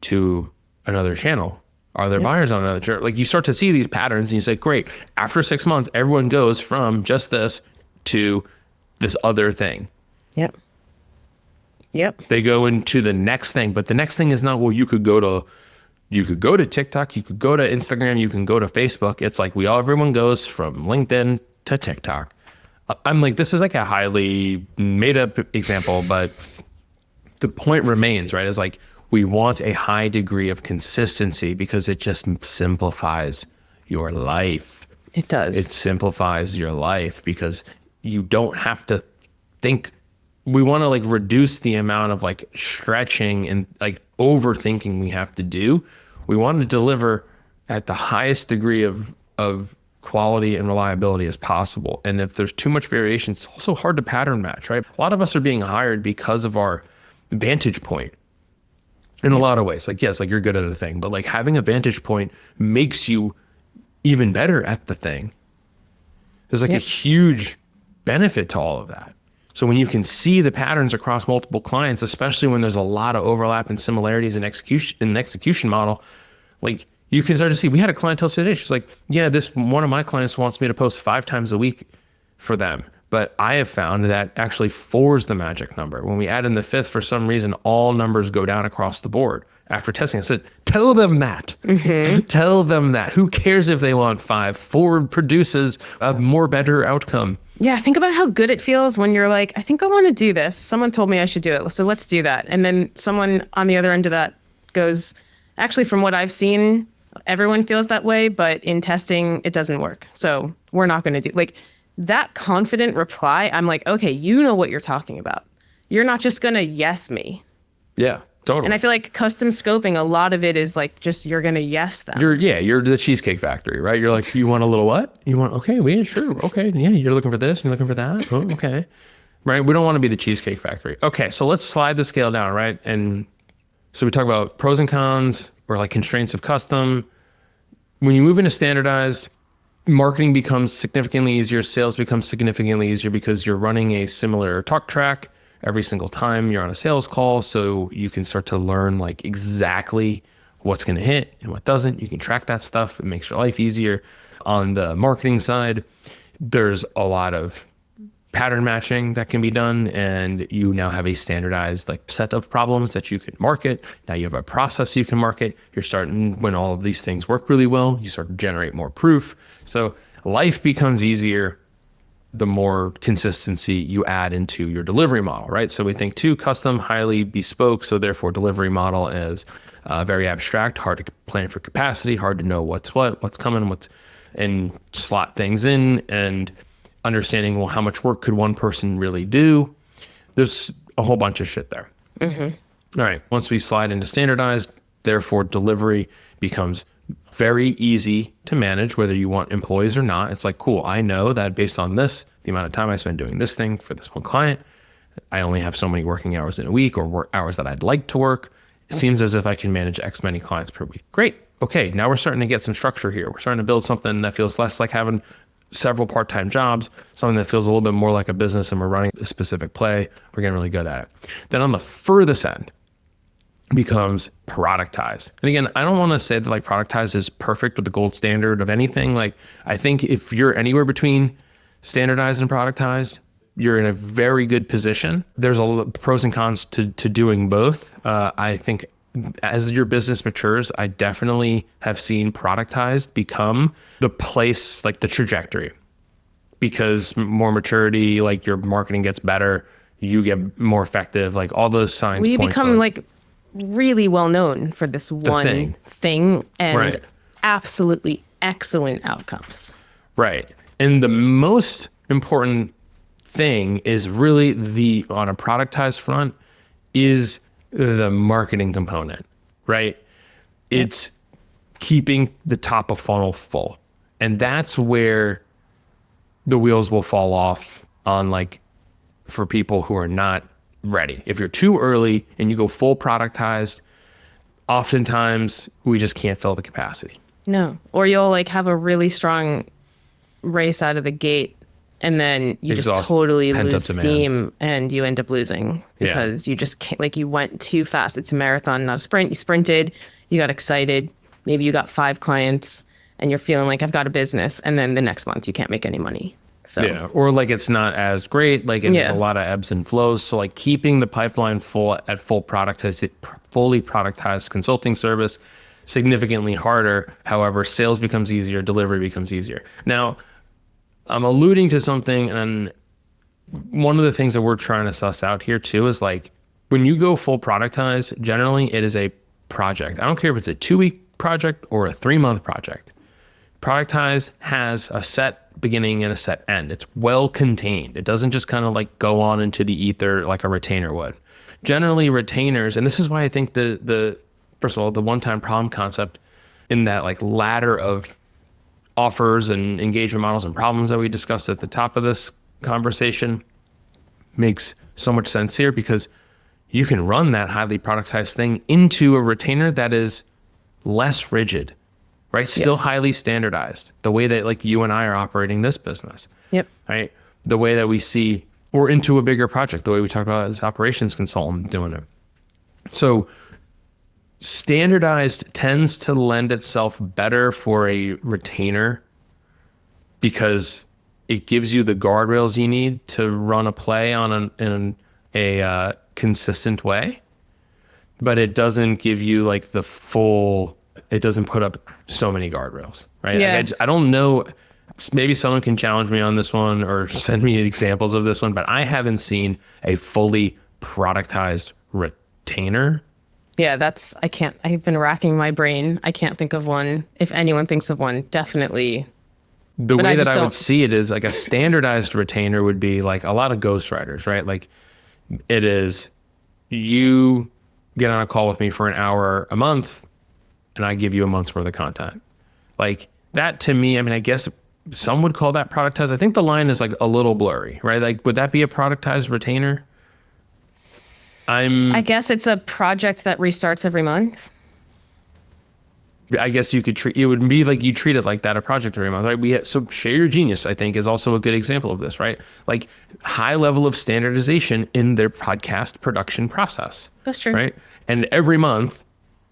to another channel? Are there buyers on another chart? Like you start to see these patterns and you say, great, after 6 months, everyone goes from just this to this other thing. Yep. Yep. They go into the next thing, but the next thing is not, well, you could go to TikTok, you could go to Instagram, you can go to Facebook. It's like everyone goes from LinkedIn to TikTok. I'm like, this is like a highly made up example, but the point remains, right? Is like, we want a high degree of consistency because it just simplifies your life. It does. It simplifies your life because you don't have to think. We want to like reduce the amount of like stretching and like overthinking we have to do. We want to deliver at the highest degree of quality and reliability as possible. And if there's too much variation, it's also hard to pattern match, right? A lot of us are being hired because of our vantage point in a lot of ways. Like, yes, like you're good at a thing, but like having a vantage point makes you even better at the thing. There's like a huge benefit to all of that. So when you can see the patterns across multiple clients, especially when there's a lot of overlap and similarities in execution model, like you can start to see. We had a client tell us today, she's like, yeah, this one of my clients wants me to post 5 times a week for them. But I have found that actually 4 is the magic number. When we add in the 5th, for some reason, all numbers go down across the board. After testing, I said, tell them that. Mm-hmm. Tell them that. Who cares if they want 5? 4 produces a more better outcome. Yeah, think about how good it feels when you're like, I think I want to do this. Someone told me I should do it, so let's do that. And then someone on the other end of that goes, actually, from what I've seen, everyone feels that way, but in testing, it doesn't work. So we're not going to do, like, that confident reply. I'm like, okay, you know what you're talking about. You're not just going to yes me. Yeah, totally. And I feel like custom scoping, a lot of it is like just you're going to yes them. You're the Cheesecake Factory, right? You're like, you want a little what? You want, okay, sure. Okay, yeah, you're looking for this, you're looking for that. Oh, okay. Right? We don't want to be the Cheesecake Factory. Okay, so let's slide the scale down, right? And so we talk about pros and cons or like constraints of custom. When you move into standardized, marketing becomes significantly easier, sales becomes significantly easier because you're running a similar talk track every single time you're on a sales call. So you can start to learn like exactly what's going to hit and what doesn't. You can track that stuff. It makes your life easier. On the marketing side, there's a lot of pattern matching that can be done, and you now have a standardized like set of problems that you can market. Now you have a process you can market. You're starting, when all of these things work really well, you start to generate more proof. So life becomes easier the more consistency you add into your delivery model, right? So we think too, custom, highly bespoke. So therefore delivery model is very abstract, hard to plan for capacity, hard to know what's coming, and slot things in, and understanding, well, how much work could one person really do? There's a whole bunch of shit there. Mm-hmm. All right. Once we slide into standardized, therefore delivery becomes very easy to manage, whether you want employees or not. It's like, cool, I know that based on this, the amount of time I spend doing this thing for this one client, I only have so many working hours in a week or work hours that I'd like to work. It seems as if I can manage X many clients per week. Great. Okay. Now we're starting to get some structure here. We're starting to build something that feels less like having several part-time jobs, something that feels a little bit more like a business, and we're running a specific play. We're getting really good at it. Then on the furthest end becomes productized. And again, I don't want to say that like productized is perfect or the gold standard of anything. Like, I think if you're anywhere between standardized and productized, you're in a very good position. There's a pros and cons to doing both. I think as your business matures, I definitely have seen productized become the place, like the trajectory, because more maturity, like your marketing gets better, you get more effective, like all those signs. We become like really well known for this one thing and right. Absolutely excellent outcomes. Right. And the most important thing is really on a productized front is the marketing component, right? It's keeping the top of funnel full. And that's where the wheels will fall off on, like, for people who are not ready. If you're too early and you go full productized, oftentimes we just can't fill the capacity. No. Or you'll like have a really strong race out of the gate, and then you just totally lose steam and you end up losing because you just can't, like, you went too fast. It's a marathon, not a sprint. You sprinted, you got excited, maybe you got 5 clients and you're feeling like I've got a business, and then the next month you can't make any money. So Yeah, or like it's not as great, like there's Yeah. a lot of ebbs and flows. So like keeping the pipeline full at fully productized consulting service, significantly harder. However, sales becomes easier, delivery becomes easier. Now, I'm alluding to something, and one of the things that we're trying to suss out here too is like when you go full productized, generally it is a project. I don't care if it's a 2-week project or a 3-month project. Productized has a set beginning and a set end. It's well contained. It doesn't just kind of like go on into the ether like a retainer would. Generally retainers, and this is why I think the first of all, the one-time problem concept in that like ladder of offers and engagement models and problems that we discussed at the top of this conversation makes so much sense here, because you can run that highly productized thing into a retainer that is less rigid, right? Still Yes. highly standardized, the way that like you and I are operating this business, Yep. right? The way that we see, or into a bigger project, the way we talked about as operations consultant doing it. So standardized tends to lend itself better for a retainer because it gives you the guardrails you need to run a play on in a consistent way, but it doesn't give you like the full, it doesn't put up so many guardrails, right? Yeah. Like I don't know, maybe someone can challenge me on this one or send me examples of this one, but I haven't seen a fully productized retainer. Yeah, I've been racking my brain. I can't think of one. If anyone thinks of one, definitely. The But way I that just I would don't- see it is like a standardized retainer would be like a lot of ghostwriters, right? Like it is, you get on a call with me for an hour a month and I give you a month's worth of content. Like that to me, I mean, I guess some would call that productized. I think the line is like a little blurry, right? Like, would that be a productized retainer? I guess it's a project that restarts every month. I guess you could treat, it would be like you treat it like that, a project every month, right? So Share Your Genius, I think, is also a good example of this, right? Like high level of standardization in their podcast production process. That's true. Right? And every month,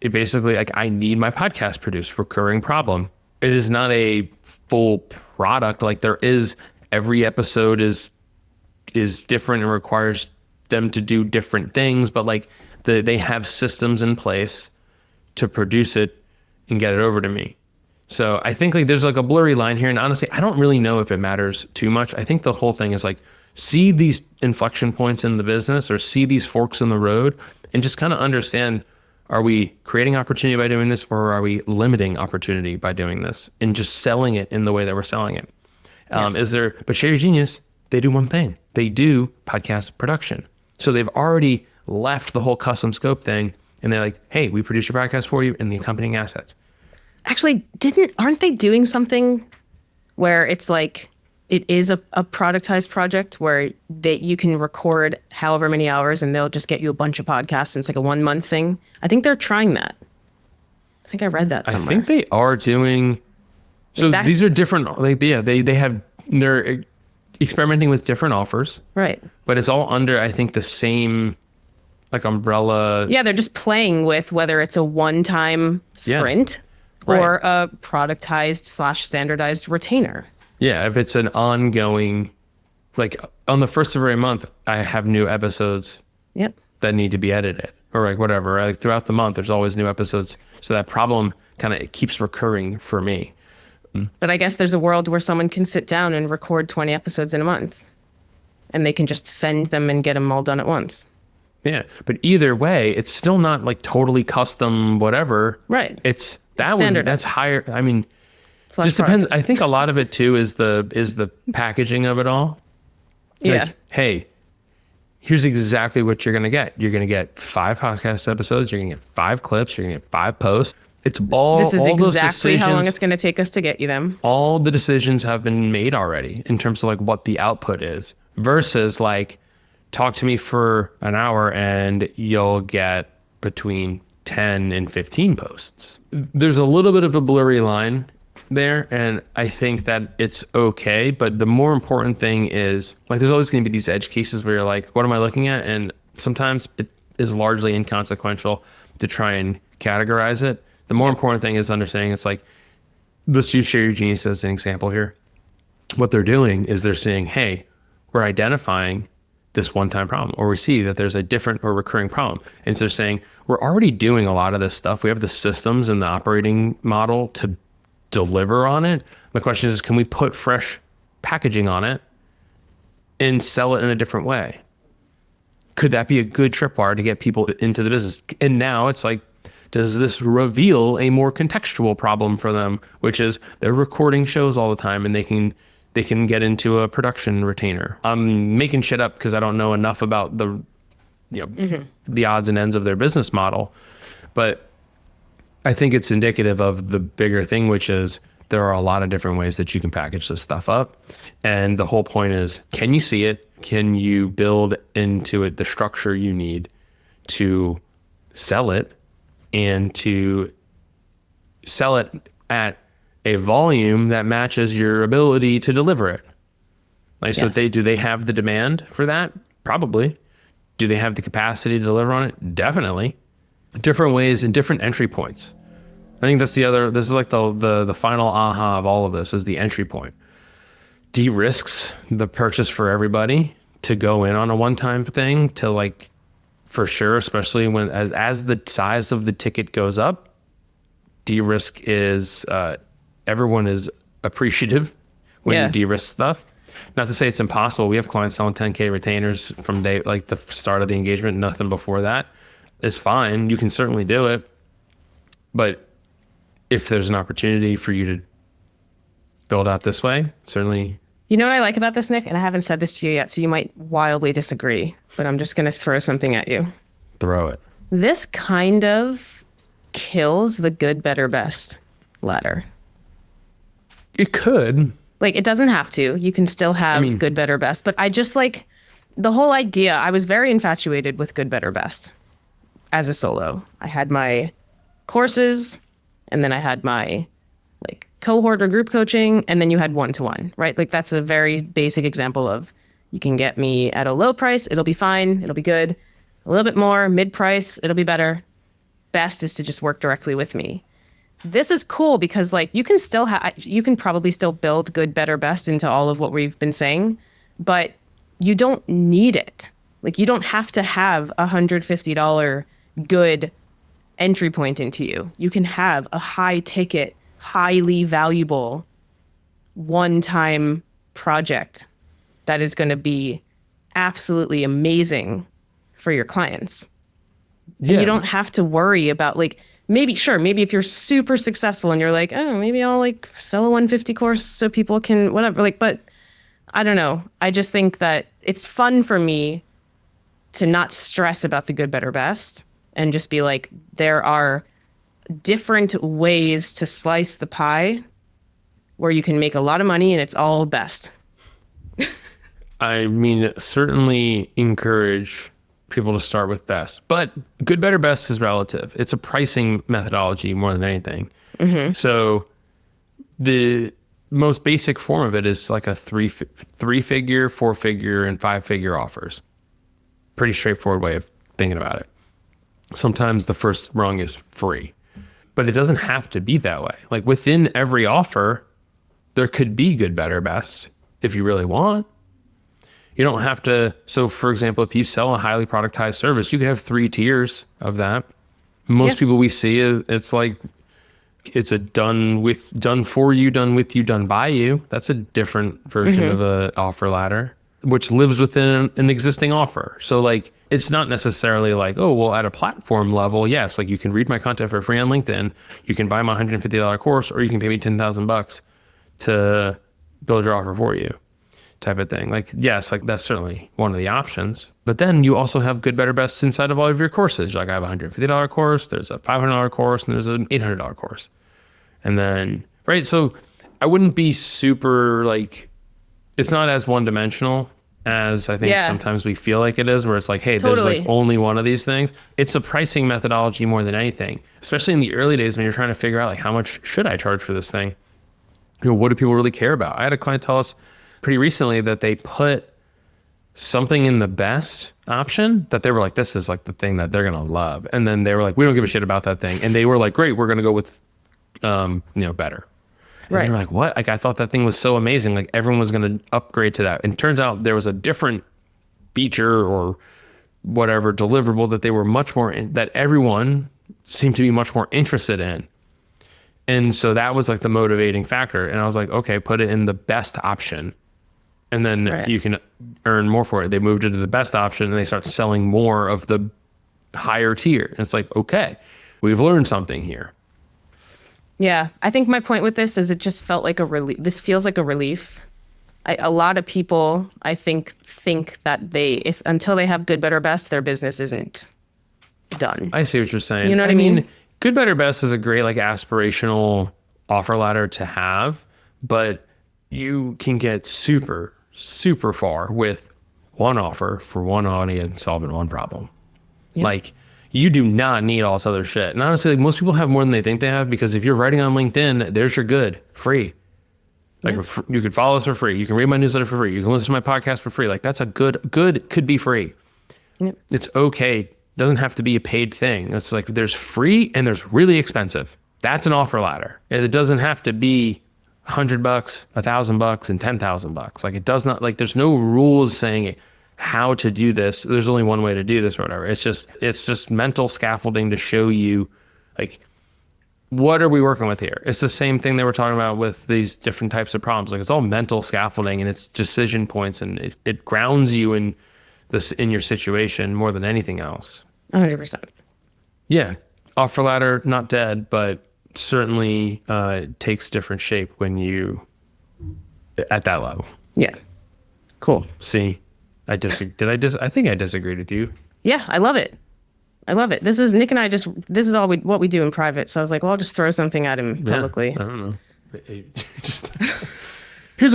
it basically like, I need my podcast produced, recurring problem. It is not a full product. Like there is, every episode is different and requires them to do different things, but like they have systems in place to produce it and get it over to me. So I think like there's like a blurry line here, and honestly, I don't really know if it matters too much. I think the whole thing is like, see these inflection points in the business or see these forks in the road and just kind of understand, are we creating opportunity by doing this, or are we limiting opportunity by doing this and just selling it in the way that we're selling it? Yes. But Share Your Genius, they do one thing. They do podcast production. So they've already left the whole custom scope thing, and they're like, hey, we produce your podcast for you and the accompanying assets. Actually, aren't they doing something where it's like it is a productized project where you can record however many hours and they'll just get you a bunch of podcasts, and it's like a 1-month thing? I think they're trying that. I think I read that somewhere. I think they are doing. So That- these are different. Like, yeah, they're experimenting with different offers, Right. but it's all under, I think, the same like umbrella. Yeah, they're just playing with whether it's a one-time sprint or a productized/standardized retainer. Yeah, if it's an ongoing, like on the first of every month, I have new episodes Yep. that need to be edited, or like whatever. Right? Like throughout the month, there's always new episodes. So that problem kind of keeps recurring for me. But I guess there's a world where someone can sit down and record 20 episodes in a month, and they can just send them and get them all done at once. Yeah, but either way, it's still not like totally custom, whatever. Right. It's that one. standardized. That's higher. I mean, Slash just depends. product. I think a lot of it too is the packaging of it all. Yeah. Like, hey, here's exactly what you're gonna get. You're gonna get 5 podcast episodes. You're gonna get 5 clips. You're gonna get 5 posts. It's all. This is all those exactly how long decisions- it's going to take us to get you them. all the decisions have been made already in terms of like what the output is, versus like, talk to me for an hour and you'll get between 10 and 15 posts. There's a little bit of a blurry line there, and I think that it's okay, but the more important thing is like, there's always going to be these edge cases where you're like, what am I looking at? And sometimes it is largely inconsequential to try and categorize it. The more important thing is understanding it's like, let's use Share Your Genius as an example here. What they're doing is they're saying, hey, we're identifying this one-time problem, or we see that there's a different or recurring problem. And so they're saying, we're already doing a lot of this stuff. We have the systems and the operating model to deliver on it. The question is, can we put fresh packaging on it and sell it in a different way? Could that be a good tripwire to get people into the business? And now it's like, does this reveal a more contextual problem for them, which is they're recording shows all the time and they can get into a production retainer. I'm making shit up because I don't know enough about the the odds and ends of their business model, but I think it's indicative of the bigger thing, which is there are a lot of different ways that you can package this stuff up. And the whole point is, can you see it? Can you build into it the structure you need to sell it, and to sell it at a volume that matches your ability to deliver it? Like, so do they have the demand for that? Probably. Do they have the capacity to deliver on it? Definitely. Different ways and different entry points. I think this is like the final aha of all of this, is the entry point. De-risks the purchase for everybody to go in on a one-time thing, to like, for sure, especially when as the size of the ticket goes up, de-risk is everyone is appreciative when you de-risk stuff. Not to say it's impossible. We have clients selling 10K retainers from the start of the engagement. Nothing before that is fine. You can certainly do it, but if there's an opportunity for you to build out this way, certainly. You know what I like about this, Nick? And I haven't said this to you yet, so you might wildly disagree, but I'm just going to throw something at you. Throw it. This kind of kills the good, better, best ladder. It could. Like, it doesn't have to. You can still have good, better, best. But I just like the whole idea. I was very infatuated with good, better, best as a solo. I had my courses, and then I had my like cohort or group coaching, and then you had one-to-one, right? Like, that's a very basic example of, you can get me at a low price, it'll be fine, it'll be good. A little bit more, mid-price, it'll be better. Best is to just work directly with me. This is cool because like you can probably still build good, better, best into all of what we've been saying, but you don't need it. Like, you don't have to have $150 good entry point into you. You can have a high ticket, highly valuable one-time project that is going to be absolutely amazing for your clients. Yeah. And you don't have to worry about like, maybe if you're super successful and you're like, oh, maybe I'll like sell a 150 course so people can whatever, like, but I don't know. I just think that it's fun for me to not stress about the good, better, best, and just be like, there are different ways to slice the pie where you can make a lot of money and it's all best. I mean, certainly encourage people to start with best, but good, better, best is relative. It's a pricing methodology more than anything. Mm-hmm. So the most basic form of it is like a three-figure, four-figure, and five-figure offers. Pretty straightforward way of thinking about it. Sometimes the first rung is free, but it doesn't have to be that way. Like, within every offer, there could be good, better, best if you really want. You don't have to. So for example, if you sell a highly productized service, you could have 3 tiers of that. Most people we see, it's like, it's a done for you, done with you, done by you. That's a different version of a offer ladder, which lives within an existing offer. So like, it's not necessarily like, oh, well, at a platform level, yes, like you can read my content for free on LinkedIn, you can buy my $150 course, or you can pay me $10,000 to build your offer for you, type of thing. Like, yes, like that's certainly one of the options. But then you also have good, better, best inside of all of your courses. Like, I have a $150 course, there's a $500 course, and there's an $800 course. And then, right, so I wouldn't be super like, it's not as one-dimensional as I think sometimes we feel like it is, where it's like, hey, there's like only one of these things. It's a pricing methodology more than anything, especially in the early days when you're trying to figure out like, how much should I charge for this thing? You know, what do people really care about? I had a client tell us pretty recently that they put something in the best option that they were like, this is like the thing that they're going to love. And then they were like, we don't give a shit about that thing. And they were like, great, we're going to go with, better. And Right. they were like, what? Like, I thought that thing was so amazing. Like, everyone was going to upgrade to that. And it turns out there was a different feature or whatever deliverable that they were much more that everyone seemed to be much more interested in. And so that was like the motivating factor. And I was like, okay, put it in the best option. And then you can earn more for it. They moved it to the best option and they start selling more of the higher tier. And it's like, okay, we've learned something here. Yeah. I think my point with this is it just felt like a relief. This feels like a relief. A lot of people, I think that if until they have good, better, best, their business isn't done. I see what you're saying. You know what I mean? Good, better, best is a great like aspirational offer ladder to have, but you can get super, super far with one offer for one audience solving one problem. Yep. Like, you do not need all this other shit. And honestly, like, most people have more than they think they have, because if you're writing on LinkedIn, there's your good, free. Like, you could follow us for free. You can read my newsletter for free. You can listen to my podcast for free. Like, that's a good could be free. Yep. It's okay. It doesn't have to be a paid thing. It's like, there's free and there's really expensive. That's an offer ladder. It doesn't have to be $100, $1,000, and $10,000. Like, it does not, like, there's no rules saying how to do this. There's only one way to do this or whatever. It's just mental scaffolding to show you, like, what are we working with here? It's the same thing that we're talking about with these different types of problems. Like, it's all mental scaffolding and it's decision points, and it grounds you in this, in your situation more than anything else. 100%. Yeah. Offer ladder, not dead, but certainly takes different shape when you at that level. Yeah. Cool. See, I disagree. I think I disagreed with you. Yeah, I love it. This is Nick and I this is all what we do in private. So I was like, well, I'll just throw something at him publicly. I don't know. Here's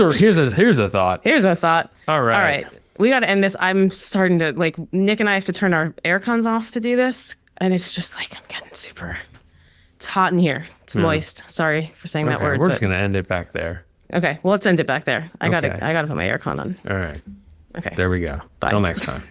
a thought. Here's a thought. All right. We got to end this. I'm starting to, like, Nick and I have to turn our air cons off to do this. And it's just like, I'm getting it's hot in here. It's moist. Sorry for saying that word. We're just going to end it back there. Okay. Well, let's end it back there. I gotta put my air con on. All right. Okay. There we go. Bye. Till next time.